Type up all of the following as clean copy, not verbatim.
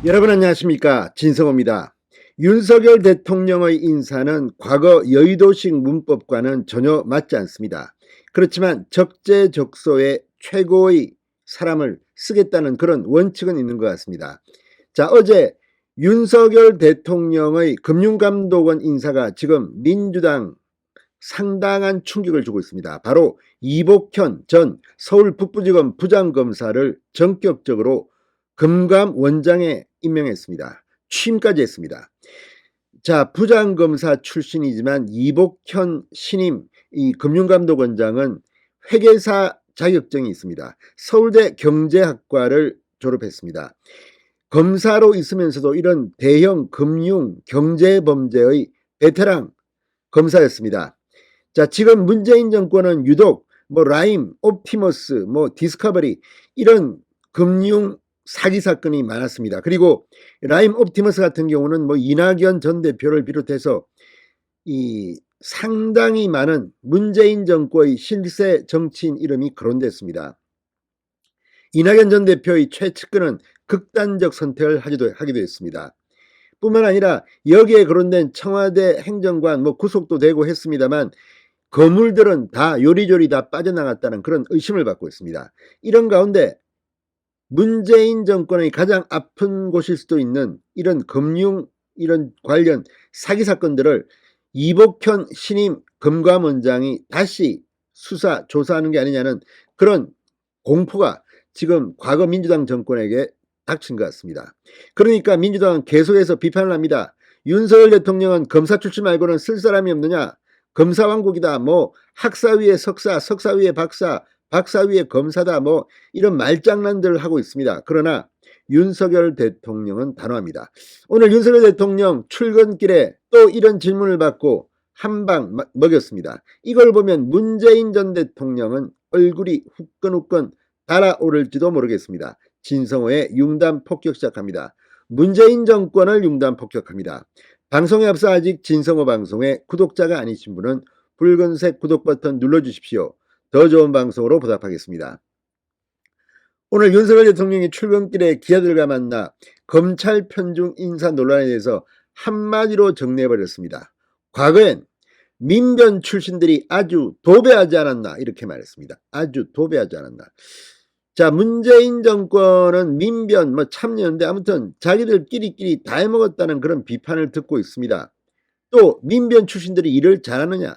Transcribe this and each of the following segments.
여러분 안녕하십니까, 진성호입니다. 윤석열 대통령의 인사는 과거 여의도식 문법과는 전혀 맞지 않습니다. 그렇지만 적재적소에 최고의 사람을 쓰겠다는 그런 원칙은 있는 것 같습니다. 자, 어제 윤석열 대통령의 금융감독원 인사가 지금 민주당 상당한 충격을 주고 있습니다. 바로 이복현 전 서울 북부지검 부장검사를 전격적으로 금감원장에 임명했습니다. 취임까지 했습니다. 자, 부장검사 출신이지만 이복현 신임 이 금융감독원장은 회계사 자격증이 있습니다. 서울대 경제학과를 졸업했습니다. 검사로 있으면서도 이런 대형 금융 경제범죄의 베테랑 검사였습니다. 자, 지금 문재인 정권은 유독 라임, 옵티머스, 디스커버리 이런 금융 사기 사건이 많았습니다. 그리고 라임 옵티머스 같은 경우는 이낙연 전 대표를 비롯해서 이 상당히 많은 문재인 정권의 실세 정치인 이름이 거론됐습니다. 이낙연 전 대표의 최측근은 극단적 선택을 하기도 했습니다. 뿐만 아니라 여기에 거론된 청와대 행정관 구속도 되고 했습니다만 거물들은 다 요리조리 다 빠져나갔다는 그런 의심을 받고 있습니다. 이런 가운데 문재인 정권의 가장 아픈 곳일 수도 있는 이런 금융 이런 관련 사기 사건들을 이복현 신임 금감원장이 다시 수사 조사하는 게 아니냐는 그런 공포가 지금 과거 민주당 정권에게 닥친 것 같습니다. 그러니까 민주당은 계속해서 비판을 합니다. 윤석열 대통령은 검사 출신 말고는 쓸 사람이 없느냐, 검사왕국이다, 학사 위에 석사, 석사 위에 박사, 박사 위에 검사다, 이런 말장난들을 하고 있습니다. 그러나 윤석열 대통령은 단호합니다. 오늘 윤석열 대통령 출근길에 또 이런 질문을 받고 한 방 먹였습니다. 이걸 보면 문재인 전 대통령은 얼굴이 후끈후끈 달아오를지도 모르겠습니다. 진성호의 융단 폭격 시작합니다. 문재인 정권을 융단 폭격합니다. 방송에 앞서 아직 진성호 방송에 구독자가 아니신 분은 붉은색 구독 버튼 눌러주십시오. 더 좋은 방송으로 보답하겠습니다. 오늘 윤석열 대통령이 출근길에 기자들과 만나 검찰 편중 인사 논란에 대해서 한마디로 정리해버렸습니다. 과거엔 민변 출신들이 아주 도배하지 않았나 이렇게 말했습니다. 아주 도배하지 않았나. 자, 문재인 정권은 민변 참여연대 아무튼 자기들끼리 다 해먹었다는 그런 비판을 듣고 있습니다. 또 민변 출신들이 일을 잘하느냐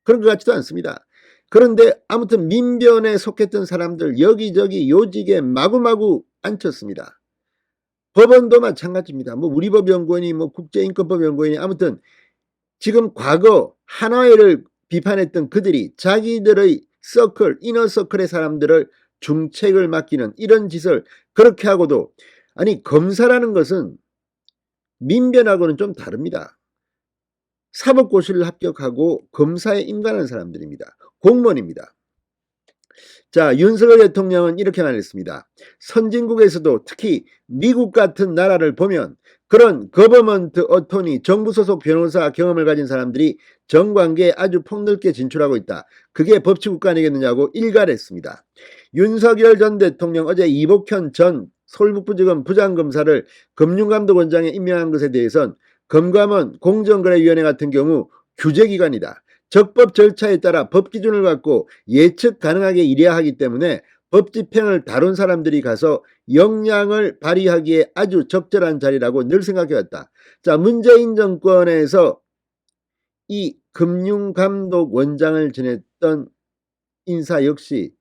그런 것 같지도 않습니다. 그런데 아무튼 민변에 속했던 사람들 여기저기 요직에 마구마구 앉혔습니다. 법원도 마찬가지입니다. 우리법연구원이 국제인권법연구원이 아무튼 지금 과거 한화회를 비판했던 그들이 자기들의 서클, 이너서클의 사람들을 중책을 맡기는 이런 짓을 그렇게 하고도 아니 검사라는 것은 민변하고는 좀 다릅니다. 사법고시를 합격하고 검사에 임관한 사람들입니다. 공무원입니다. 자, 윤석열 대통령은 이렇게 말했습니다. 선진국에서도 특히 미국 같은 나라를 보면 그런 거버먼트 어토니 정부 소속 변호사 경험을 가진 사람들이 정관계에 아주 폭넓게 진출하고 있다. 그게 법치국가 아니겠느냐고 일갈했습니다. 윤석열 전 대통령 어제 이복현 전 서울북부지검 부장검사를 금융감독원장에 임명한 것에 대해선 금감원 공정거래위원회 같은 경우 규제기관이다. 적법 절차에 따라 법 기준을 갖고 예측 가능하게 일해야 하기 때문에 법 집행을 다룬 사람들이 가서 역량을 발휘하기에 아주 적절한 자리라고 늘 생각해왔다. 자, 문재인 정권에서 이 금융감독원장을 지냈던 인사 역시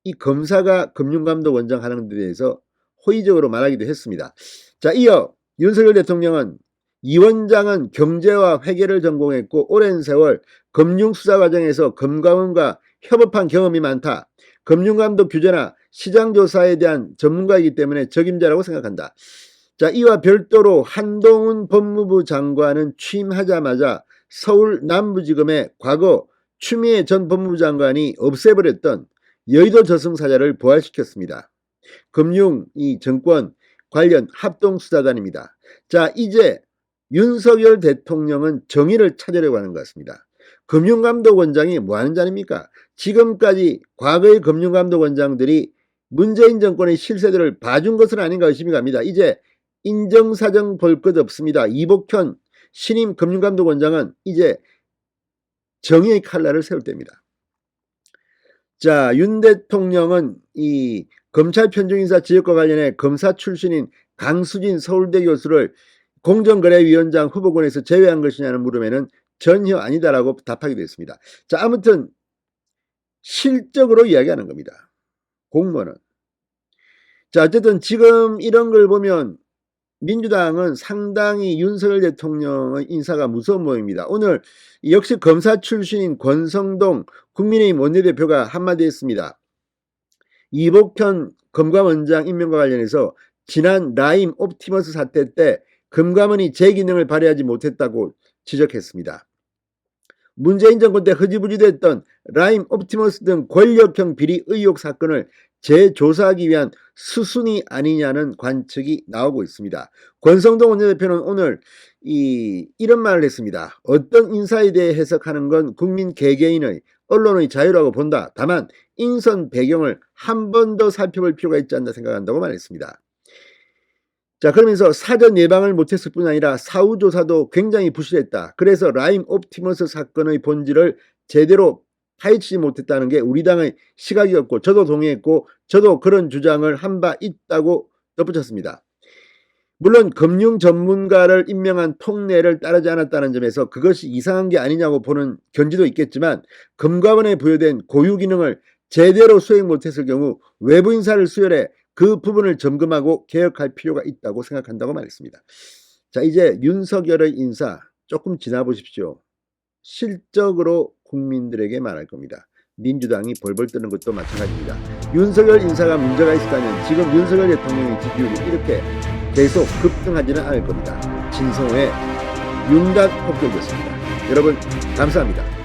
이 검사가 금융감독원장 하는 데 대해서 호의적으로 말하기도 했습니다. 자, 이어 윤석열 대통령은 이 원장은 경제와 회계를 전공했고 오랜 세월 금융수사 과정에서 금감원과 협업한 경험이 많다. 금융감독 규제나 시장조사에 대한 전문가이기 때문에 적임자라고 생각한다. 자, 이와 별도로 한동훈 법무부 장관은 취임하자마자 서울 남부지검의 과거 추미애 전 법무부 장관이 없애버렸던 여의도 저승사자를 부활시켰습니다. 금융 이 정권 관련 합동수사단입니다. 자, 이제 윤석열 대통령은 정의를 찾으려고 하는 것 같습니다. 금융감독원장이 뭐하는 자리입니까? 지금까지 과거의 금융감독원장들이 문재인 정권의 실세들을 봐준 것은 아닌가 의심이 갑니다. 이제 인정사정 볼 것 없습니다. 이복현 신임 금융감독원장은 이제 정의의 칼날을 세울 때입니다. 자, 윤 대통령은 이 검찰 편중인사 지역과 관련해 검사 출신인 강수진 서울대 교수를 공정거래위원장 후보군에서 제외한 것이냐는 물음에는 전혀 아니다라고 답하기도 했습니다. 자, 아무튼 실적으로 이야기하는 겁니다. 공무원은. 자, 어쨌든 지금 이런 걸 보면 민주당은 상당히 윤석열 대통령의 인사가 무서운 모양입니다. 오늘 역시 검사 출신인 권성동 국민의힘 원내대표가 한마디 했습니다. 이복현 검감원장 임명과 관련해서 지난 라임 옵티머스 사태 때 금감원이 제 기능을 발휘하지 못했다고 지적했습니다. 문재인 정권 때 흐지부지 됐던 라임 옵티머스 등 권력형 비리 의혹 사건을 재조사하기 위한 수순이 아니냐는 관측이 나오고 있습니다. 권성동 원내대표는 오늘 이런 말을 했습니다. 어떤 인사에 대해 해석하는 건 국민 개개인의 언론의 자유라고 본다. 다만 인선 배경을 한 번 더 살펴볼 필요가 있지 않나 생각한다고 말했습니다. 자, 그러면서 사전 예방을 못했을 뿐 아니라 사후 조사도 굉장히 부실했다. 그래서 라임 옵티머스 사건의 본질을 제대로 파헤치지 못했다는 게 우리 당의 시각이었고 저도 동의했고 저도 그런 주장을 한 바 있다고 덧붙였습니다. 물론 금융 전문가를 임명한 통례를 따르지 않았다는 점에서 그것이 이상한 게 아니냐고 보는 견지도 있겠지만 금감원에 부여된 고유 기능을 제대로 수행 못했을 경우 외부 인사를 수혈해 그 부분을 점검하고 개혁할 필요가 있다고 생각한다고 말했습니다. 자, 이제 윤석열의 인사 조금 지나보십시오. 실적으로 국민들에게 말할 겁니다. 민주당이 벌벌 뜨는 것도 마찬가지입니다. 윤석열 인사가 문제가 있었다면 지금 윤석열 대통령의 지지율이 이렇게 계속 급등하지는 않을 겁니다. 진성호의 윤곽 폭격이었습니다. 여러분 감사합니다.